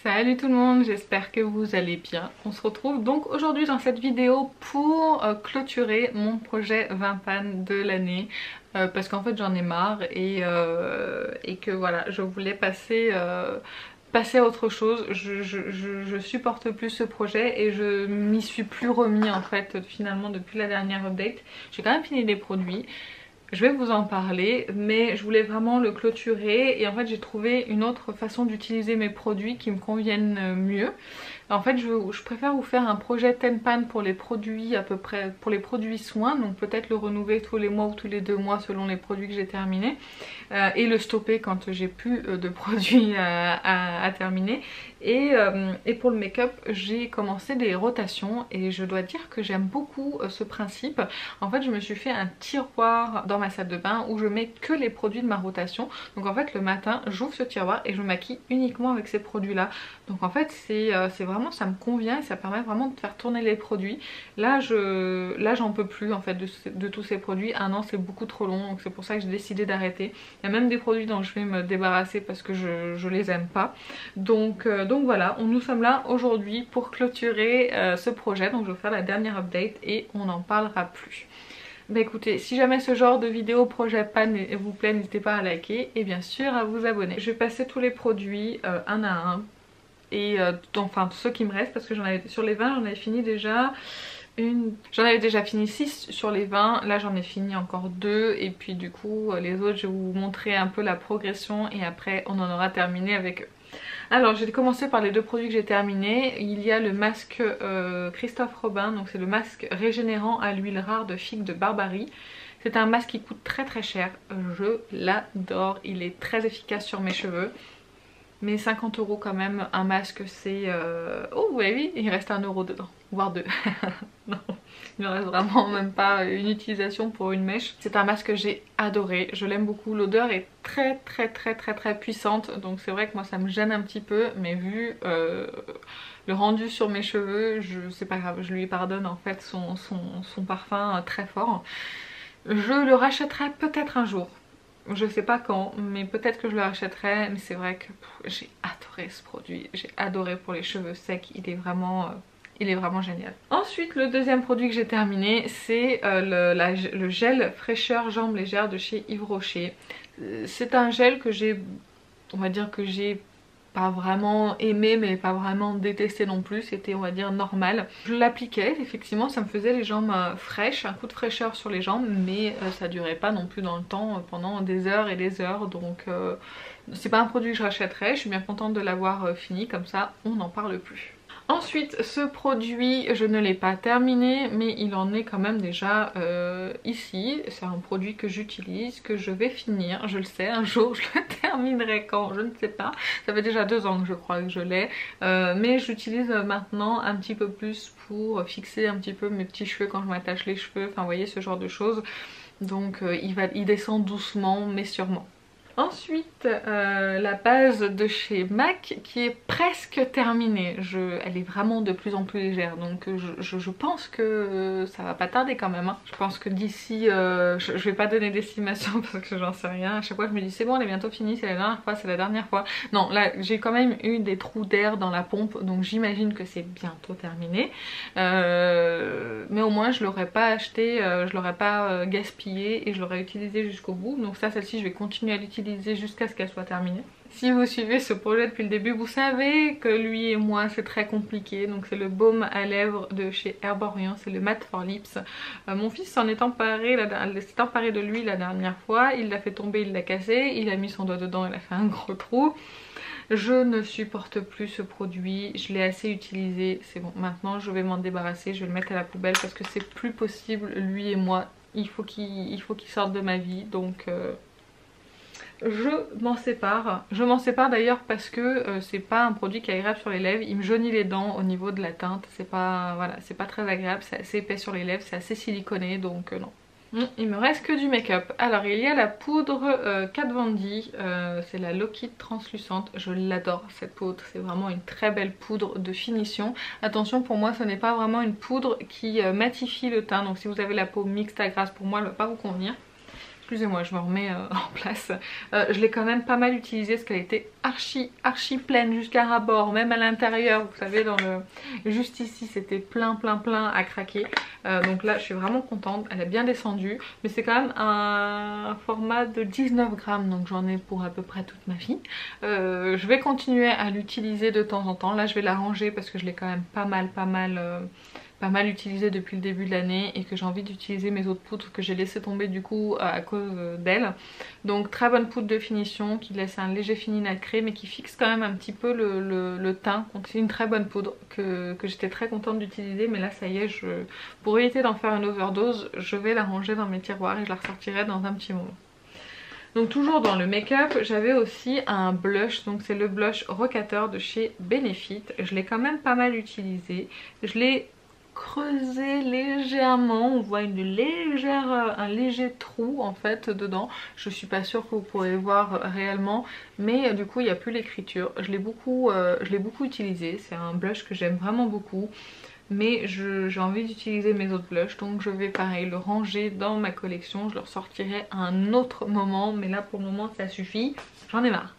Salut tout le monde, j'espère que vous allez bien. On se retrouve donc aujourd'hui dans cette vidéo pour clôturer mon projet 20 pannes de l'année. Parce qu'en fait j'en ai marre et que voilà, je voulais passer à autre chose. Je supporte plus ce projet et je m'y suis plus remis en fait finalement depuis la dernière update. J'ai quand même fini les produits. Je vais vous en parler, mais je voulais vraiment le clôturer et en fait j'ai trouvé une autre façon d'utiliser mes produits qui me conviennent mieux. En fait je préfère vous faire un projet 10 pan pour les produits à peu près, pour les produits soins, donc peut-être le renouveler tous les mois ou tous les 2 mois selon les produits que j'ai terminés et le stopper quand j'ai plus de produits à terminer. Et pour le make-up j'ai commencé des rotations et je dois dire que j'aime beaucoup ce principe. En fait je me suis fait un tiroir dans ma salle de bain où je mets que les produits de ma rotation. Donc en fait le matin j'ouvre ce tiroir et je me maquille uniquement avec ces produits là. Donc en fait c'est vraiment, ça me convient et ça permet vraiment de faire tourner les produits. Là j'en peux plus en fait de tous ces produits. Un an c'est beaucoup trop long, donc c'est pour ça que j'ai décidé d'arrêter. Il y a même des produits dont je vais me débarrasser parce que je les aime pas. Donc voilà, nous sommes là aujourd'hui pour clôturer ce projet. Donc je vais faire la dernière update et on n'en parlera plus. Bah écoutez, si jamais ce genre de vidéo projet pan vous plaît, n'hésitez pas à liker et bien sûr à vous abonner. Je vais passer tous les produits un à un et enfin ceux qui me restent parce que sur les 20 j'en avais fini déjà j'en avais déjà fini 6 sur les 20, là j'en ai fini encore 2 et puis du coup les autres je vais vous montrer un peu la progression et après on en aura terminé avec eux. Alors j'ai commencé par les 2 produits que j'ai terminés. Il y a le masque Christophe Robin, donc c'est le masque régénérant à l'huile rare de figue de Barbarie. C'est un masque qui coûte très cher, je l'adore, il est très efficace sur mes cheveux. Mais 50 € quand même, un masque c'est... Oh oui, il reste 1 € dedans, voire 2. Non, il ne reste vraiment même pas une utilisation pour une mèche. C'est un masque que j'ai adoré, je l'aime beaucoup. L'odeur est très puissante, donc c'est vrai que moi ça me gêne un petit peu. Mais vu le rendu sur mes cheveux, c'est pas grave, je lui pardonne en fait son parfum très fort. Je le rachèterai peut-être un jour. Je sais pas quand, mais peut-être que je le rachèterai. Mais c'est vrai que j'ai adoré ce produit. J'ai adoré pour les cheveux secs. Il est vraiment génial. Ensuite, le deuxième produit que j'ai terminé, c'est le gel fraîcheur jambes légères de chez Yves Rocher. C'est un gel que on va dire que j'ai pas vraiment aimé mais pas vraiment détesté non plus, c'était on va dire normal. Je l'appliquais, effectivement ça me faisait les jambes fraîches, un coup de fraîcheur sur les jambes, mais ça durait pas non plus dans le temps pendant des heures et des heures, donc c'est pas un produit que je rachèterais. Je suis bien contente de l'avoir fini, comme ça on n'en parle plus. Ensuite ce produit je ne l'ai pas terminé mais il en est quand même déjà ici. C'est un produit que j'utilise, que je vais finir, je le sais, un jour je le terminerai quand, je ne sais pas. Ça fait déjà 2 ans que je crois que je l'ai, mais j'utilise maintenant un petit peu plus pour fixer un petit peu mes petits cheveux quand je m'attache les cheveux, enfin vous voyez ce genre de choses. Donc il descend doucement mais sûrement. Ensuite, la base de chez MAC qui est presque terminée. Elle est vraiment de plus en plus légère, donc je pense que ça va pas tarder quand même. Hein. Je pense que d'ici, je vais pas donner d'estimation parce que j'en sais rien. À chaque fois je me dis c'est bon, elle est bientôt finie, c'est la dernière fois, c'est la dernière fois. Non, là j'ai quand même eu des trous d'air dans la pompe, donc j'imagine que c'est bientôt terminé. Mais au moins je l'aurais pas acheté, je l'aurais pas gaspillé et je l'aurais utilisé jusqu'au bout. Donc ça, celle-ci je vais continuer à l'utiliser jusqu'à ce qu'elle soit terminée. Si vous suivez ce projet depuis le début, vous savez que lui et moi c'est très compliqué. Donc c'est le baume à lèvres de chez Herborian, c'est le Matte for Lips. Mon fils s'en est emparé, s'est emparé de lui la dernière fois, il l'a fait tomber, il l'a cassé, il a mis son doigt dedans, il a fait un gros trou. Je ne supporte plus ce produit, je l'ai assez utilisé, c'est bon, maintenant je vais m'en débarrasser, je vais le mettre à la poubelle parce que c'est plus possible, lui et moi, il faut qu'il sorte de ma vie, donc... je m'en sépare. Je m'en sépare d'ailleurs parce que c'est pas un produit qui est agréable sur les lèvres. Il me jaunit les dents au niveau de la teinte. C'est pas, voilà, c'est pas très agréable. C'est assez épais sur les lèvres, c'est assez siliconé, donc non. Il me reste que du make-up. Alors il y a la poudre Kat Von D, c'est la Low-Kit translucente. Je l'adore cette poudre, c'est vraiment une très belle poudre de finition. Attention, pour moi ce n'est pas vraiment une poudre qui matifie le teint. Donc si vous avez la peau mixte à grasse, pour moi elle ne va pas vous convenir. Excusez-moi, je me remets en place. Je l'ai quand même pas mal utilisée parce qu'elle était archi pleine jusqu'à ras-bord, même à l'intérieur, vous savez, dans le juste ici c'était plein à craquer. Donc là je suis vraiment contente, elle est bien descendue, mais c'est quand même un format de 19 grammes, donc j'en ai pour à peu près toute ma vie. Je vais continuer à l'utiliser de temps en temps. Là je vais la ranger parce que je l'ai quand même pas mal utilisé depuis le début de l'année et que j'ai envie d'utiliser mes autres poudres que j'ai laissé tomber du coup à cause d'elle. Donc très bonne poudre de finition qui laisse un léger fini nacré mais qui fixe quand même un petit peu le teint. C'est une très bonne poudre que j'étais très contente d'utiliser, mais là ça y est, pour éviter d'en faire une overdose, je vais la ranger dans mes tiroirs et je la ressortirai dans un petit moment. Donc toujours dans le make-up, j'avais aussi un blush, donc c'est le blush Rocateur de chez Benefit. Je l'ai quand même pas mal utilisé, je l'ai creusé légèrement, on voit un léger trou en fait dedans. Je suis pas sûre que vous pourrez voir réellement, mais du coup il n'y a plus l'écriture. Je l'ai beaucoup utilisé, c'est un blush que j'aime vraiment beaucoup. Mais j'ai envie d'utiliser mes autres blushs, donc je vais pareil le ranger dans ma collection. Je le ressortirai à un autre moment, mais là pour le moment ça suffit, j'en ai marre.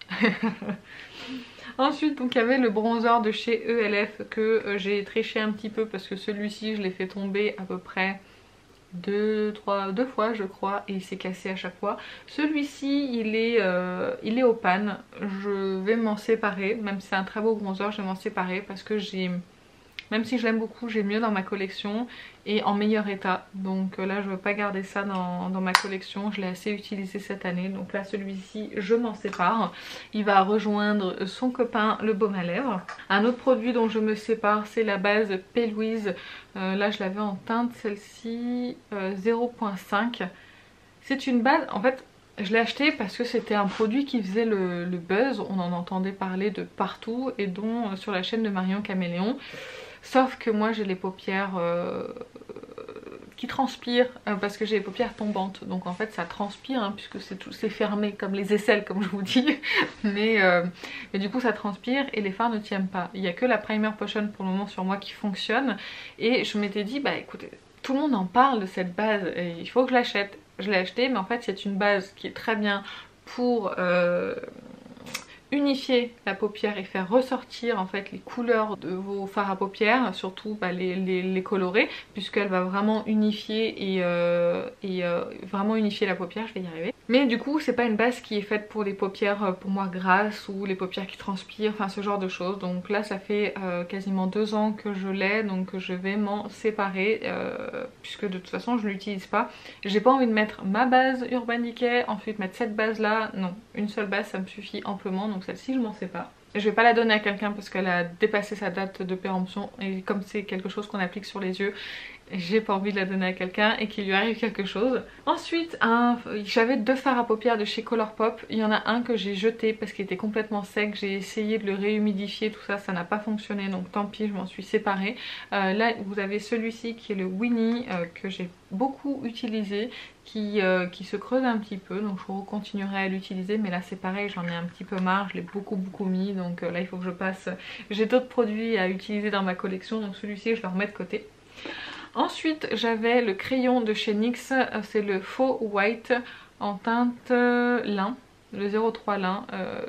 Ensuite donc il y avait le bronzer de chez ELF que j'ai triché un petit peu parce que celui-ci je l'ai fait tomber à peu près deux fois je crois et il s'est cassé à chaque fois. Celui-ci il est au pan, je vais m'en séparer, même si c'est un très beau bronzer, je vais m'en séparer parce que même si je l'aime beaucoup, j'ai mieux dans ma collection et en meilleur état. Donc là je ne veux pas garder ça dans ma collection, je l'ai assez utilisé cette année. Donc là celui-ci je m'en sépare. Il va rejoindre son copain le baume à lèvres. Un autre produit dont je me sépare c'est la base P. Louise. Là je l'avais en teinte, celle-ci 0.5. C'est une base, en fait je l'ai acheté parce que c'était un produit qui faisait le buzz. On en entendait parler de partout et dont sur la chaîne de Marion Caméléon. Sauf que moi j'ai les paupières qui transpirent parce que j'ai les paupières tombantes. Donc en fait ça transpire hein, puisque c'est fermé comme les aisselles comme je vous dis. mais du coup ça transpire et les fards ne tiennent pas. Il n'y a que la Primer Potion pour le moment sur moi qui fonctionne. Et je m'étais dit bah écoutez, tout le monde en parle de cette base et il faut que je l'achète. Je l'ai acheté mais en fait c'est une base qui est très bien pour unifier la paupière et faire ressortir en fait les couleurs de vos fards à paupières, surtout les colorer, puisqu'elle va vraiment unifier et vraiment unifier la paupière, je vais y arriver. Mais du coup c'est pas une base qui est faite pour les paupières pour moi grasses ou les paupières qui transpirent, enfin ce genre de choses. Donc là ça fait quasiment 2 ans que je l'ai, donc je vais m'en séparer puisque de toute façon je l'utilise pas. J'ai pas envie de mettre ma base Urban Decay, ensuite mettre cette base là, non, une seule base ça me suffit amplement. Donc celle-ci je m'en sépare. Je vais pas la donner à quelqu'un parce qu'elle a dépassé sa date de péremption et comme c'est quelque chose qu'on applique sur les yeux, j'ai pas envie de la donner à quelqu'un et qu'il lui arrive quelque chose. Ensuite j'avais 2 fards à paupières de chez Colourpop. Il y en a un que j'ai jeté parce qu'il était complètement sec. J'ai essayé de le réhumidifier, tout ça, ça n'a pas fonctionné, donc tant pis, je m'en suis séparée. Là vous avez celui-ci qui est le Winnie que j'ai beaucoup utilisé, qui se creuse un petit peu, donc je continuerai à l'utiliser, mais là c'est pareil, j'en ai un petit peu marre, je l'ai beaucoup mis, donc là il faut que je passe. J'ai d'autres produits à utiliser dans ma collection, donc celui-ci je le remets de côté. Ensuite j'avais le crayon de chez NYX, c'est le Faux White en teinte lin, le 03 lin.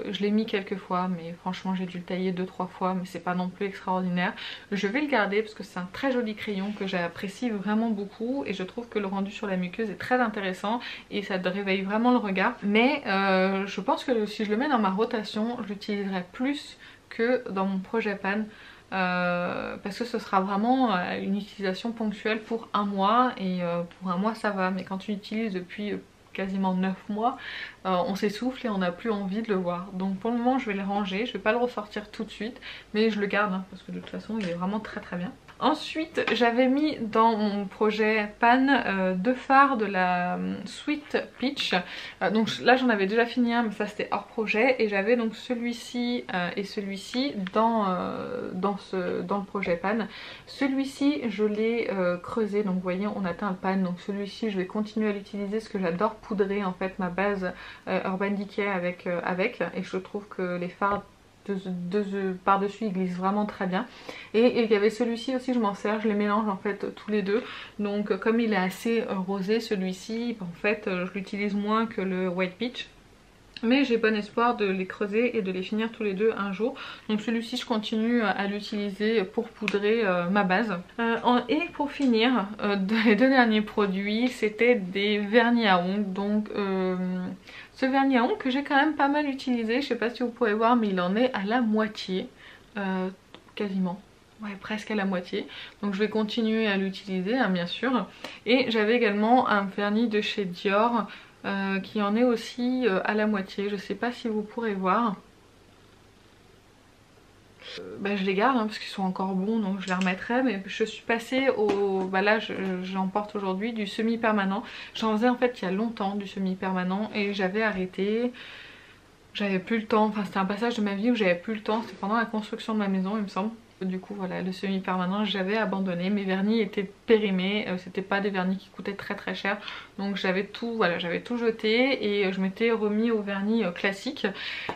Je l'ai mis quelques fois mais franchement j'ai dû le tailler 2-3 fois, mais c'est pas non plus extraordinaire. Je vais le garder parce que c'est un très joli crayon que j'apprécie vraiment beaucoup et je trouve que le rendu sur la muqueuse est très intéressant et ça réveille vraiment le regard. Mais je pense que si je le mets dans ma rotation, je l'utiliserai plus que dans mon projet pan. Parce que ce sera vraiment une utilisation ponctuelle pour un mois et pour un mois ça va, mais quand tu l'utilises depuis quasiment 9 mois on s'essouffle et on n'a plus envie de le voir. Donc pour le moment je vais le ranger, je vais pas le ressortir tout de suite mais je le garde hein, parce que de toute façon il est vraiment très bien. Ensuite j'avais mis dans mon projet pan 2 fards de la Sweet Peach. Donc là j'en avais déjà fini un mais ça c'était hors projet. Et j'avais donc celui-ci et celui-ci dans le projet pan. Celui-ci je l'ai creusé, donc vous voyez on atteint le pan. Donc celui-ci je vais continuer à l'utiliser parce que j'adore poudrer en fait ma base Urban Decay avec. Et je trouve que les fards par-dessus ils glissent vraiment très bien. Et il y avait celui-ci aussi, je m'en sers, je les mélange en fait tous les deux. Donc comme il est assez rosé celui-ci, en fait je l'utilise moins que le White Peach. mais j'ai bon espoir de les creuser et de les finir tous les deux un jour. Donc celui-ci je continue à l'utiliser pour poudrer ma base. Et pour finir, les deux derniers produits c'était des vernis à ongles. Donc ce vernis à ongles que j'ai quand même pas mal utilisé, je sais pas si vous pouvez voir mais il en est à la moitié, quasiment. Ouais, presque à la moitié. Donc je vais continuer à l'utiliser hein, bien sûr. Et j'avais également un vernis de chez Dior qui en est aussi à la moitié. Je sais pas si vous pourrez voir. Je les garde hein, parce qu'ils sont encore bons donc je les remettrai. Mais je suis passée au... là j'en porte aujourd'hui du semi-permanent. J'en faisais en fait il y a longtemps du semi-permanent et j'avais arrêté. J'avais plus le temps, enfin c'était un passage de ma vie où j'avais plus le temps. C'était pendant la construction de ma maison il me semble. Du coup voilà, le semi-permanent j'avais abandonné, mes vernis étaient périmés, c'était pas des vernis qui coûtaient très cher, donc j'avais tout, voilà, j'avais tout jeté et je m'étais remis au vernis classique.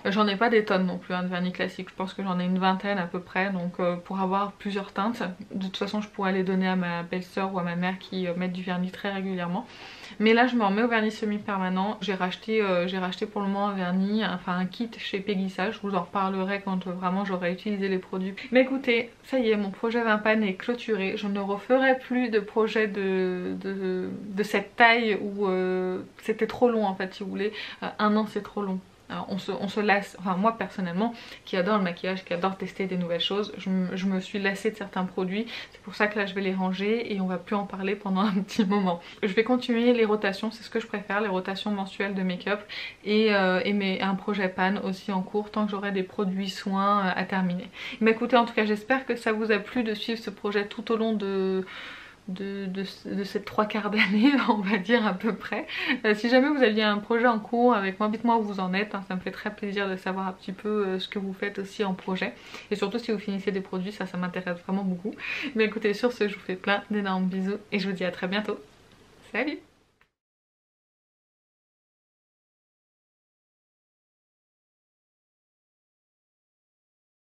J'en ai pas des tonnes non plus hein, de vernis classique, je pense que j'en ai une vingtaine à peu près, donc pour avoir plusieurs teintes, de toute façon je pourrais les donner à ma belle-sœur ou à ma mère qui mettent du vernis très régulièrement. Mais là je me remets au vernis semi-permanent, j'ai racheté pour le moment un vernis, enfin un kit chez Peggy Sage, je vous en reparlerai quand vraiment j'aurai utilisé les produits. Mais écoutez, ça y est, mon projet Vimpan est clôturé. Je ne referai plus de projet de cette taille où c'était trop long en fait si vous voulez. Un an c'est trop long. Alors, on se lasse, enfin moi personnellement qui adore le maquillage, qui adore tester des nouvelles choses, je me suis lassée de certains produits, c'est pour ça que là je vais les ranger et on va plus en parler pendant un petit moment. Je vais continuer les rotations, c'est ce que je préfère, les rotations mensuelles de make-up et un projet pan aussi en cours tant que j'aurai des produits soins à terminer. Mais écoutez, en tout cas j'espère que ça vous a plu de suivre ce projet tout au long de cette 3/4 d'année on va dire à peu près. Si jamais vous aviez un projet en cours avec moi, dites-moi où vous en êtes hein, ça me fait très plaisir de savoir un petit peu ce que vous faites aussi en projet et surtout si vous finissez des produits, ça m'intéresse vraiment beaucoup. Mais écoutez, sur ce je vous fais plein d'énormes bisous et je vous dis à très bientôt. Salut!